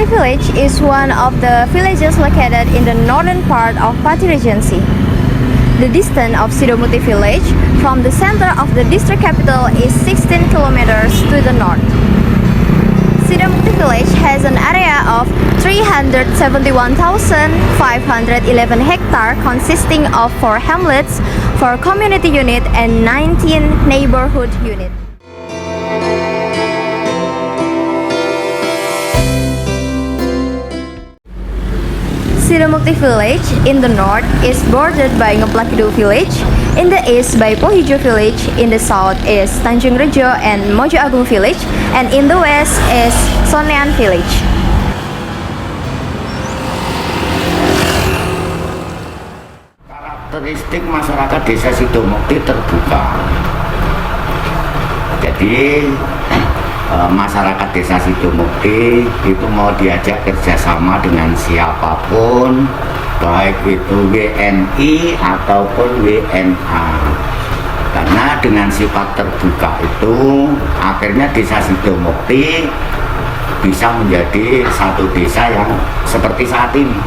Sidomukti village is one of the villages located in the northern part of Pati Regency. The distance of Sidomukti village from the center of the district capital is 16 kilometers to the north. Sidomukti village has an area of 371,511 hectares consisting of 4 hamlets, 4 community units, and 19 neighborhood units. Sidomukti village in the north is bordered by Ngeplakido village, in the east by Pohijo village, in the south is Tanjung Rejo and Mojo Agung village, and in the west is Sonean village. Karakteristik masyarakat desa Sidomukti terbuka. Jadi masyarakat desa Sidomukti itu mau diajak kerjasama dengan siapapun, baik itu WNI ataupun WNA, karena dengan sifat terbuka itu akhirnya desa Sidomukti bisa menjadi satu desa yang seperti saat ini,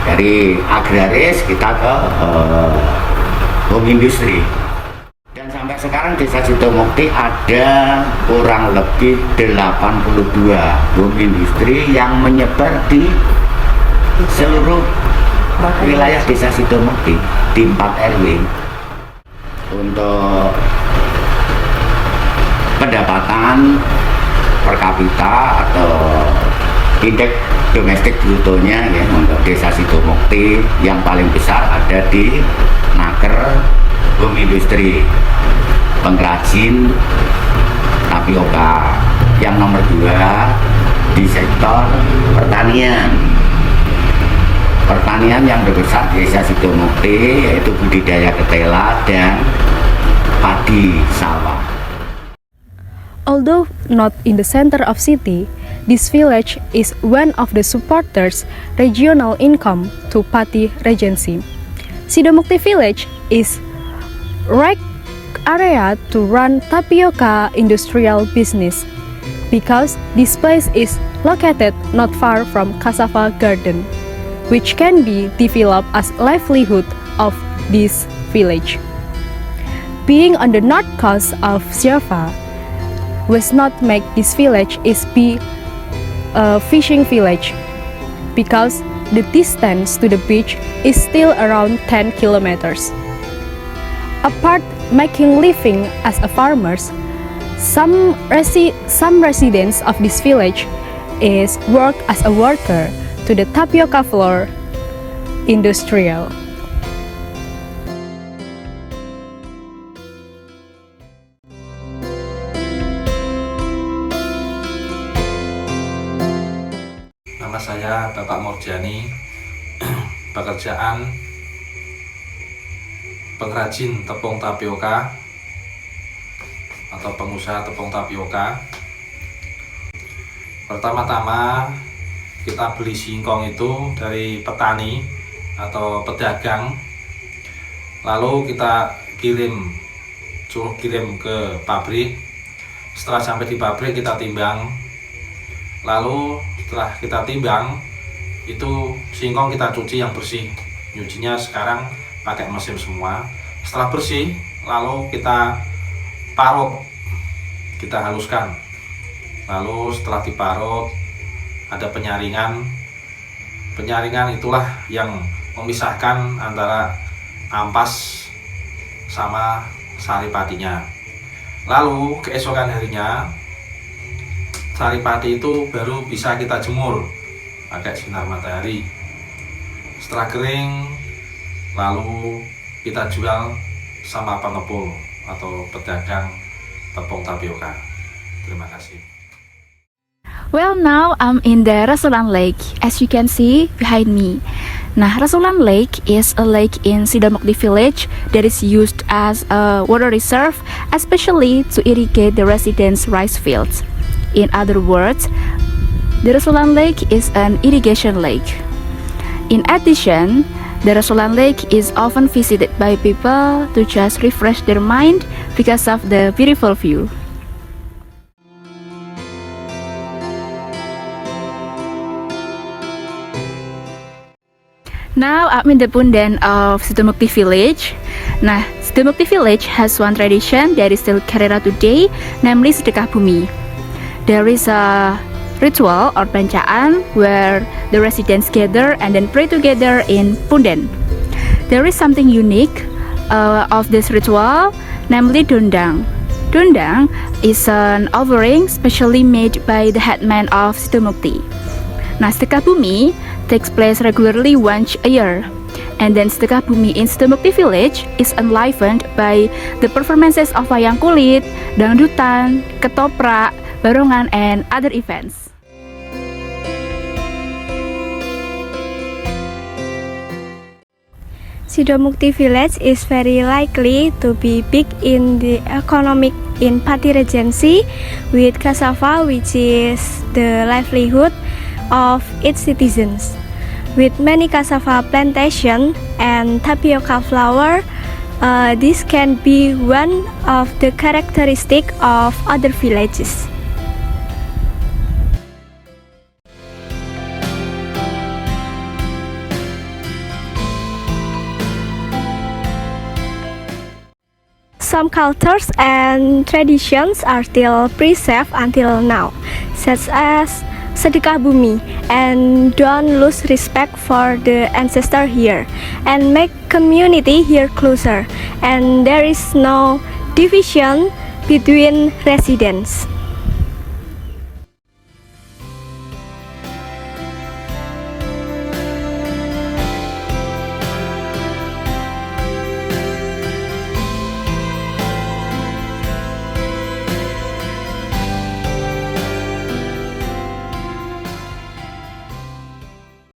dari agraris kita ke home industry. Sampai sekarang desa Sidomukti ada kurang lebih 82 home industri yang menyebar di seluruh wilayah desa Sidomukti di 4 RW. Untuk pendapatan per kapita atau indeks domestik brutonya ya, untuk desa Sidomukti yang paling besar ada di Naker home industri, pengrajin tapioka. Yang nomor 2 di sektor pertanian yang terbesar di desa Sidomukti yaitu budidaya ketela dan padi sawah. Although not in the center of city, this village is one of the supporters regional income to Pati Regency. Sidomukti village is right area to run tapioca industrial business because this place is located not far from cassava garden, which can be developed as livelihood of this village. Being on the north coast of Java was not make this village is be a fishing village because the distance to the beach is still around 10 kilometers. Apart making living as a farmers, some residents of this village is work as a worker to the tapioca flour industrial. Nama saya Bapak Morjani, pekerjaan pengrajin tepung tapioka atau pengusaha tepung tapioka. Pertama-tama kita beli singkong itu dari petani atau pedagang, lalu kita suruh kirim ke pabrik. Setelah sampai di pabrik kita timbang, lalu setelah kita timbang itu singkong kita cuci yang bersih. Nyucinya sekarang pakai mesin semua. Setelah bersih, lalu kita parut, kita haluskan. Lalu setelah diparut ada penyaringan. Penyaringan itulah yang memisahkan antara ampas sama sari patinya. Lalu keesokan harinya sari pati itu baru bisa kita jemur pakai sinar matahari. Setelah kering, lalu kita jual sama pengepul atau pedagang tepung tapioka. Terima kasih. Well, now I'm in the Rasulan Lake, as you can see behind me. Nah, Rasulan Lake is a lake in Sidomukti village that is used as a water reserve, especially to irrigate the residents' rice fields. In other words, the Rasulan Lake is an irrigation lake. In addition, the Rasulan Lake is often visited by people to just refresh their mind because of the beautiful view. Now I'm in the Punden of Sidomukti village. Nah, Sidomukti village has one tradition that is still carried out today, namely sedekah bumi. There is a ritual or bancaan where the residents gather and then pray together in Punden. There is something unique of this ritual, namely dondang. Dondang is an offering specially made by the headman of Sidomukti. Nah, sedekah bumi takes place regularly once a year. And then sedekah bumi in Sidomukti village is enlivened by the performances of wayang kulit, dangdutan, ketoprak, barongan, and other events. Sidomukti village is very likely to be big in the economic in Pati Regency, with cassava, which is the livelihood of its citizens. With many cassava plantation and tapioca flour, this can be one of the characteristic of other villages. Some cultures and traditions are still preserved until now, such as sedekah bumi, and don't lose respect for the ancestor here, and make community here closer, and there is no division between residents.